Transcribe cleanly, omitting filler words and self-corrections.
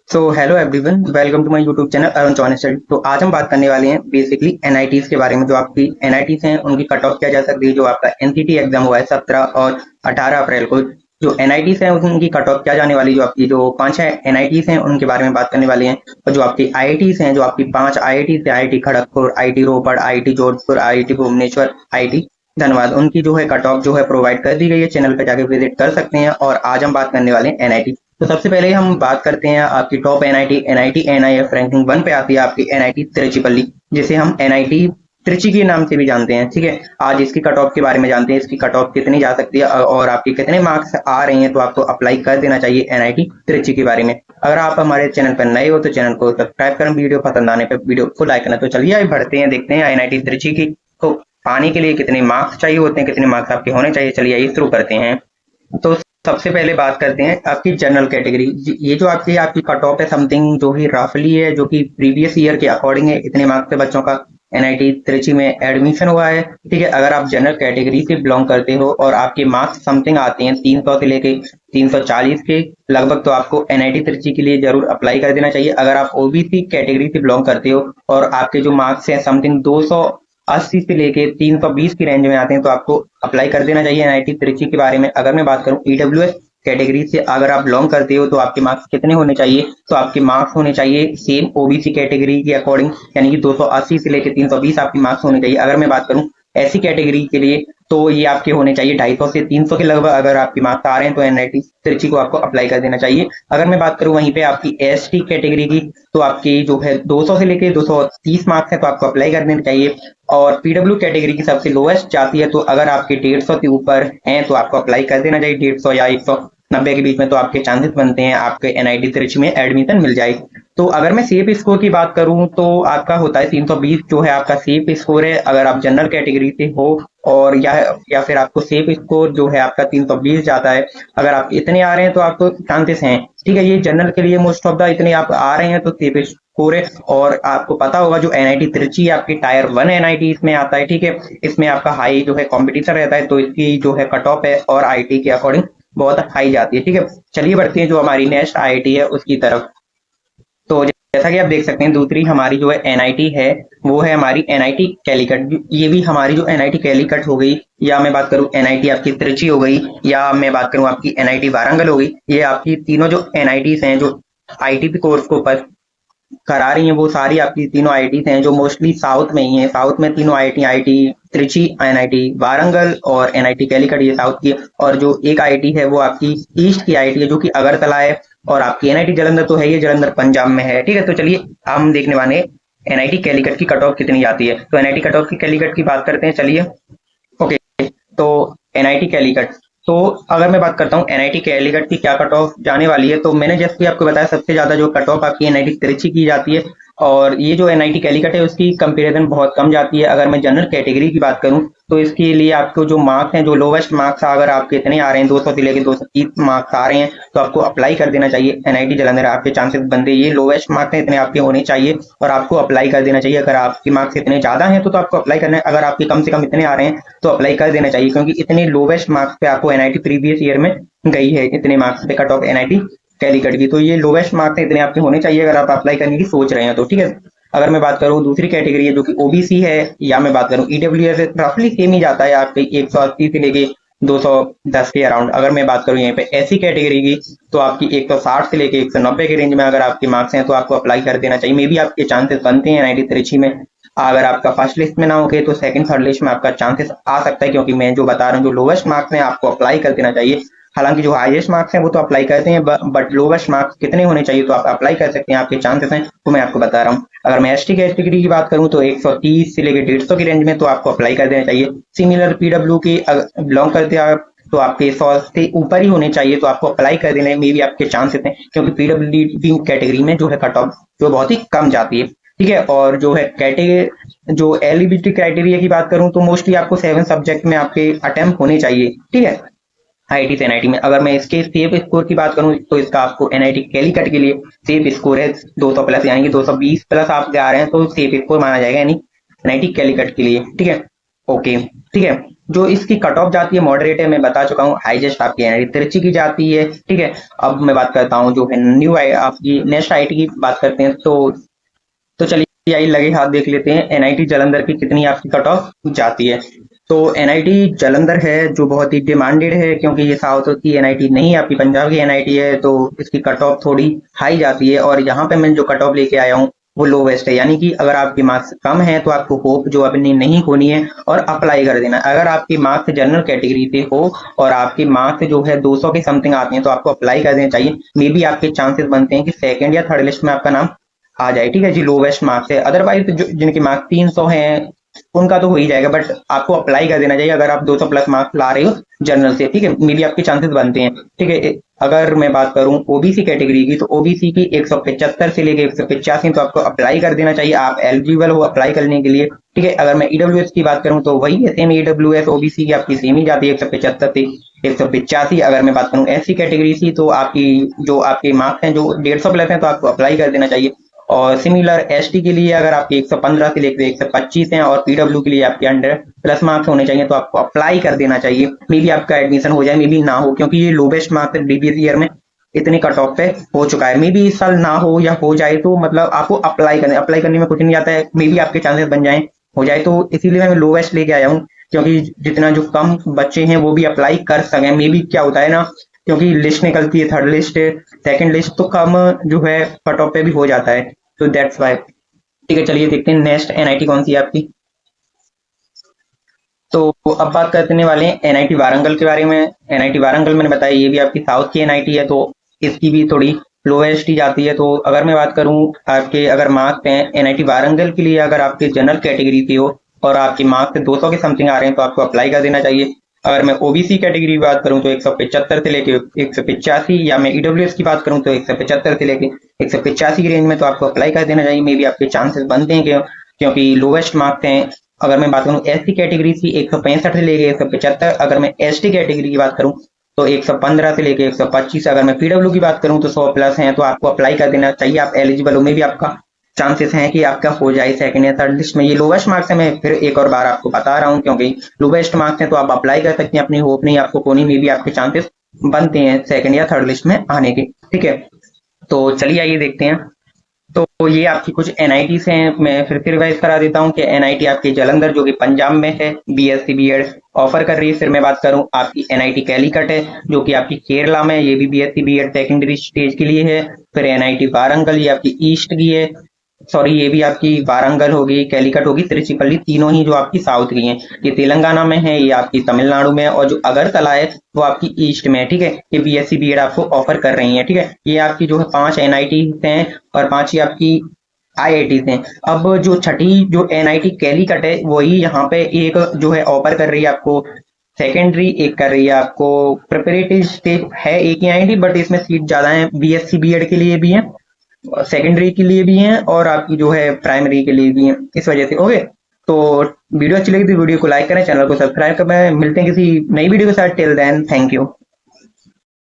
So hello everyone, welcome to my YouTube channel Arun Chauhan study. तो आज हम बात करने वाले हैं बेसिकली एनआईटीज के बारे में। जो आपकी एनआईटीज हैं उनकी कट ऑफ क्या जा सकती है। जो आपका एनसीटी एग्जाम हुआ है 17 और 18 अप्रैल को, जो एनआईटीज हैं उनकी कट ऑफ क्या जाने वाली। जो आपकी जो 5 एनआईटीज हैं उनके बारे में बात करने वाले हैं। और जो आपकी आईआईटीज हैं, जो आपकी 5 आईआईटीज है, IIT Kharagpur, IIT Ropar, IIT Jodhpur, IIT Bhubaneswar, IIT धन्यवाद, उनकी जो है कट ऑफ जो है प्रोवाइड कर दी गई है। चैनल पे जाके विजिट कर सकते हैं। और आज हम बात करने वाले हैं एनआईटी। तो सबसे पहले हम बात करते हैं आपकी top NIT. NIT NIF ranking 1 पे आती है आपकी एनआईटी तिरुचिपल्ली, जिसे हम एनआईटी त्रिची के नाम से भी जानते हैं। ठीक है, आज इसकी कट ऑफ के बारे में जानते हैं। इसकी कट ऑफ कितनी जा सकती है और आपके कितने मार्क्स आ रहे हैं, तो आपको अप्लाई कर देना चाहिए एनआईटी त्रिची के बारे में। अगर आप हमारे चैनल पर नए हो तो चैनल को सब्सक्राइब करें, वीडियो पसंद आने पर वीडियो को लाइक करना। तो चलिए आगे बढ़ते हैं, देखते हैं एनआईटी त्रिची की को पाने के लिए कितने मार्क्स चाहिए होते हैं, कितने मार्क्स आपके होने चाहिए। चलिए आइए शुरू करते हैं। तो सबसे पहले बात करते हैं आपकी जनरल कैटेगरी। ये जो आपकी कट ऑफ है समथिंग जो ही रफली है, जो कि प्रीवियस ईयर के अकॉर्डिंग है। इतने मार्क्स से बच्चों का एनआईटी त्रिची में एडमिशन हुआ है। ठीक है, अगर आप जनरल कैटेगरी से बिलोंग करते हो और आपके मार्क्स समथिंग आते हैं 300 से लेके 340 के लगभग, तो आपको एनआईटी त्रिची के लिए जरूर अप्लाई कर देना चाहिए। अगर आप ओबीसी कैटेगरी से बिलोंग करते हो और आपके जो मार्क्स हैं समथिंग 280 से लेके 320 की रेंज में आते हैं, तो आपको अप्लाई कर देना चाहिए एनआईटी त्रिची के बारे में। अगर मैं बात करूं ईडब्ल्यूएस कैटेगरी से अगर आप बिलोंग करते हो तो आपके मार्क्स कितने होने चाहिए, तो आपके मार्क्स होने चाहिए सेम ओबीसी कैटेगरी के अकॉर्डिंग, यानी कि 280 से लेके 320 आपके मार्क्स होने चाहिए। अगर मैं बात करूं एससी कैटेगरी के लिए तो ये आपके होने चाहिए 250 से 300 के लगभग। अगर आपके मार्क्स आ रहे हैं तो एनआईटी त्रिची को आपको अप्लाई कर देना चाहिए। अगर मैं बात करूं वहीं पे आपकी एसटी कैटेगरी की, तो आपकी जो है 200 से लेके 230 मार्क्स है, तो आपको अप्लाई कर देना चाहिए। और पीडब्ल्यू कैटेगरी की सबसे लोएस्ट जाती है, तो अगर आपके 150 के ऊपर हैं तो आपको अप्लाई कर देना चाहिए। 150 या 190 के बीच में तो आपके चांसेस बनते हैं आपके एनआईटी त्रिची में एडमिशन मिल जाए। तो अगर मैं सेफ स्कोर की बात करूं तो आपका होता है 320 जो है आपका सेफ स्कोर है। अगर आप जनरल कैटेगरी से हो और या फिर आपको सेफ स्कोर जो है आपका 320 जाता है। अगर आप इतने आ रहे हैं तो आपको चांसेस हैं। ठीक है, ये जनरल के लिए मोस्ट ऑफ द इतने आप आ रहे हैं तो सेफ स्कोर है। और आपको पता होगा जो एनआईटी त्रिची आपकी टायर 1 एनआईटी इसमें आता है। ठीक है, इसमें आपका हाई जो है कंपटीशन रहता है, तो इसकी जो है कट ऑफ है और आईटी के अकॉर्डिंग बहुत हाई जाती है। ठीक है, चलिए बढ़ते हैं जो हमारी नेक्स्ट आईआईटी है उसकी तरफ। तो जैसा कि आप देख सकते हैं दूसरी हमारी जो है एनआईटी है वो है हमारी एनआईटी कैलीकट। ये भी हमारी जो एनआईटी कैलीकट हो गई, या मैं बात करूं एनआईटी आपकी त्रिची हो गई, या मैं बात करूं आपकी एनआईटी वारंगल हो गई। ये आपकी तीनों जो एनआईटीज हैं जो आईटीपी कोर्स को करा रही हैं, वो सारी आपकी तीनों आईआईटीज हैं जो मोस्टली साउथ में ही हैं। साउथ में तीनों IIT, IIT Trichy, NIT Warangal और एनआईटी कैलीकट, ये साउथ की। और जो एक आईआईटी है वो आपकी ईस्ट की आईआईटी है जो कि अगरतला है। और आपकी एनआईटी जालंधर तो है, ये जालंधर पंजाब में है। ठीक है, तो चलिए हम देखने वाले एनआईटी कैलीकट की कट ऑफ कितनी जाती है। तो एनआईटी कट ऑफ की कैलीकट की बात करते हैं। चलिए ओके, तो एनआईटी कैलीकट, तो अगर मैं बात करता हूँ एनआईटी कैलीकट की क्या कट ऑफ जाने वाली है, तो मैंने जैसे आपको बताया सबसे ज्यादा जो कट ऑफ आपकी एनआईटी त्रिची की जाती है। और ये जो एनआईटी कैलीकट है उसकी कंपैरिजन बहुत कम जाती है। अगर मैं जनरल कैटेगरी की बात करूं तो इसके लिए आपको जो मार्क्स हैं, जो लोवेस्ट मार्क्स अगर आपके इतने आ रहे हैं 200 से लेकर 230 मार्क्स आ रहे हैं, तो आपको अप्लाई कर देना चाहिए एनआईटी जालंधर। आपके चांसेस बनते ये लोवेस्ट मार्क्स हैं इतने आपके होने चाहिए और आपको अप्लाई कर देना चाहिए। अगर आपके मार्क्स इतने ज्यादा हैं तो आपको अप्लाई करना है। अगर आपके कम से कम इतने आ रहे हैं तो अप्लाई कर देना चाहिए, क्योंकि इतने लोवेस्ट मार्क्स पे आपको एनआईटी प्रीवियस ईयर में गई है। इतने मार्क्स पे कट ऑफ एनआईटी कैलीकट की, तो ये लोवेस्ट मार्क्स इतने आपके होने चाहिए अगर आप अप्लाई करने की सोच रहे हैं तो। ठीक है, अगर मैं बात करूं दूसरी कैटेगरी है जो कि ओबीसी है, या मैं बात करूं ईडब्ल्यूएस, रफली सेम ही जाता है आपके 180 से लेके 210 के अराउंड। अगर मैं बात करूं यहाँ पे एससी कैटेगरी की, तो आपकी 160 से लेके 190 के रेंज में अगर आपके मार्क्स हैं तो आपको अप्लाई कर देना चाहिए। मे बी आपके चांसेस बनते हैं एनआईटी त्रिची में। अगर आपका फर्स्ट लिस्ट में ना हो तो सेकंड थर्ड लिस्ट में आपका चांसेस आ सकता है, क्योंकि मैं जो बता रहा हूँ जो लोवेस्ट मार्क्स हैं आपको अप्लाई कर देना चाहिए। हालांकि जो हाईएस्ट मार्क्स हैं वो तो अप्लाई करते हैं, बट लोवेस्ट मार्क्स कितने होने चाहिए तो आप अप्लाई कर सकते हैं। आपके चांसेस हैं वो मैं आपको बता रहा हूँ। अगर मैं एसटी कैटेगरी की बात करूं तो 130 से लेकर 150 की रेंज में तो आपको अप्लाई कर देना चाहिए। सिमिलर पीडब्ल्यू के बिलोंग करते हैं तो आपके 100 से ऊपर ही होने चाहिए, तो आपको अप्लाई कर देने में भी आपके चांसेस हैं, क्योंकि पीडब्ल्यू कैटेगरी में जो है कट ऑफ जो बहुत ही कम जाती है। ठीक है, और जो है कैटेगरी जो एलिजिबिलिटी क्राइटेरिया की बात करूं तो मोस्टली आपको 7 सब्जेक्ट में आपके अटेम्प्ट होने चाहिए। ठीक है, आईआईटी से एनआईटी में। अगर मैं इसके सेफ स्कोर की बात करूं तो इसका आपको एनआईटी कैलीकट के लिए सेफ स्कोर है 200 प्लस, यानी कि 220 प्लस आप आ रहे हैं तो सेफ स्कोर माना जाएगा, यानी एनआईटी कैलीकट के लिए। ठीक है, ओके, ठीक है। जो इसकी कट ऑफ जाती है मॉडरेट है, मैं बता चुका हूँ। हाईएस्ट आपकी एनआईटी तिरछी की जाती है, ठीक है। अब मैं बात करता हूँ जो है न्यू आपकी नेक्स्ट आईटी की बात करते हैं। तो चलिए आइए लगे हाथ देख लेते हैं एनआईटी जालंधर की कितनी आपकी कट ऑफ जाती है। तो एनआईटी जालंधर है जो बहुत ही डिमांडेड है, क्योंकि ये साउथ की एनआईटी नहीं आपकी पंजाब की एनआईटी है, तो इसकी कट ऑफ थोड़ी हाई जाती है। और यहाँ पे मैं जो कट ऑफ लेके आया हूँ वो लोवेस्ट है, यानी कि अगर आपके मार्क्स कम है तो आपको होप जो अपनी नहीं होनी है और अप्लाई कर देना। अगर आपके मार्क्स जनरल कैटेगरी पे हो और आपके मार्क्स जो है 200 के समथिंग आते हैं तो आपको अप्लाई कर देना चाहिए। मे बी आपके चांसेस बनते हैं कि सेकंड या थर्ड लिस्ट में आपका नाम आ जाए, ठीक है जी। लोवेस्ट मार्क्स है, अदरवाइज जिनके मार्क्स 300 हैं उनका तो हो ही जाएगा, बट आपको अप्लाई कर देना चाहिए अगर आप 200 प्लस मार्क्स ला रहे हो जनरल से, ठीक है। मे बी आपके चांसेस बनते हैं, ठीक है। अगर मैं बात करूं ओबीसी कैटेगरी की, तो ओबीसी की 175 से लेके 185 तो आपको अप्लाई कर देना चाहिए, आप एलिजिबल हो अप्लाई करने के लिए, ठीक है। अगर मैं ईडब्ल्यूएस की बात करूं तो वही है सेम, ईडब्ल्यूएस ओबीसी की आपकी सेम ही जाती है 175 से 185। अगर मैं बात करूं एससी कैटेगरी की, तो आपकी जो आपके मार्क्स हैं जो 150 प्लस हैं तो आपको अप्लाई कर देना चाहिए। और सिमिलर एसटी के लिए अगर आपके 115 से लेकर 125 हैं और पीडब्ल्यू के लिए आपके 100 प्लस मार्क्स होने चाहिए तो आपको अप्लाई कर देना चाहिए। मे बी आपका एडमिशन हो जाए, मे बी ना हो, क्योंकि ये लोवेस्ट मार्क्स प्रीवियस ईयर में इतनी कट ऑफ पे हो चुका है। मे बी इस साल ना हो या हो जाए तो मतलब आपको अप्लाई करने में कुछ नहीं आता है, मे बी आपके चांसेस बन जाए हो जाए, तो इसीलिए मैं लोवेस्ट लेके आया हूँ, क्योंकि जितना जो कम बच्चे हैं वो भी अप्लाई कर सकें। मे बी क्या होता है ना, क्योंकि लिस्ट निकलती है, थर्ड लिस्ट सेकंड लिस्ट तो कम जो है कट ऑफ पे भी हो जाता है, तो दैट्स वाई, ठीक है। चलिए देखते हैं नेक्स्ट एनआईटी कौन सी है आपकी। तो अब बात करने वाले हैं एनआईटी वारंगल के बारे में। एनआईटी वारंगल मैंने बताया ये भी आपकी साउथ की एनआईटी है, तो इसकी भी थोड़ी लोएस्ट ही जाती है। तो अगर मैं बात करूं आपके अगर मार्क्स हैं एनआईटी वारंगल के लिए, अगर आपके जनरल कैटेगरी की हो और आपके मार्क्स 200 के समथिंग आ रहे हैं तो आपको अप्लाई कर देना चाहिए। अगर मैं ओबीसी कैटेगरी की बात करूं तो 175 से लेके 185, या मैं ईडब्ल्यूएस की बात करूं तो 175 से लेके 185 की रेंज में तो आपको अप्लाई कर देना चाहिए। मे बी आपके चांसेस बनते हैं क्योंकि लोवेस्ट मार्क्स हैं। अगर मैं बात करूं एससी कैटेगरी की 165 से लेके 175, अगर मैं एसटी कैटेगरी की बात करूं तो 115 से लेके 125, अगर मैं पीडब्ल्यू की बात करूं तो 100 प्लस हैं तो आपको अप्लाई कर देना चाहिए, आप एलिजिबल हो। में भी आपका चांसेस हैं कि आपका हो जाए सेकंड या थर्ड लिस्ट में। ये लोवेस्ट मार्क्स है, मैं फिर एक और बार आपको बता रहा हूं, क्योंकि लोवेस्ट मार्क्स हैं तो आप अप्लाई कर सकते हैं, अपनी होप नहीं आपको कोनी में भी आपके चांसेस बनते हैं सेकंड या थर्ड लिस्ट में आने के, ठीक है। तो चलिए आइए देखते हैं। तो ये आपकी कुछ एनआईटी हैं, मैं फिर से रिवाइज करा देता हूँ कि एनआईटी आपकी जालंधर जो कि पंजाब में है बीएससी बीएड ऑफर कर रही है। फिर मैं बात करूं आपकी एनआईटी कैलीकट है जो कि आपकी केरला में, ये भी बीएससी बीएड सेकेंडरी स्टेज के लिए है। फिर एनआईटी वारंगल ये आपकी ईस्ट की है, सॉरी ये भी आपकी वारंगल होगी, कैलीकट होगी, तिरुचिपल्ली, तीनों ही जो आपकी साउथ की हैं। ये तेलंगाना में है, ये आपकी तमिलनाडु में है, और जो अगरतला है वो आपकी ईस्ट में है, ठीक है। ये बीएससी बीएड आपको ऑफर कर रही है, ठीक है। ये आपकी जो है 5 एनआईटी हैं और 5 ही आपकी आईआईटी हैं। अब जो छठी जो एनआईटी कैलीकट है वही यहाँ पे एक जो है ऑफर कर रही है आपको सेकेंडरी, एक कर रही है आपको प्रिपरेटरी स्टेज है एक ही आईआईटी, बट इसमें सीट ज्यादा है, बीएससी बीएड के लिए भी है, सेकेंडरी के लिए भी हैं और आपकी जो है प्राइमरी के लिए भी हैं, इस वजह से। ओके, तो वीडियो अच्छी लगी तो वीडियो को लाइक करें, चैनल को सब्सक्राइब करें। मिलते हैं किसी नई वीडियो के साथ, टिल देन थैंक यू।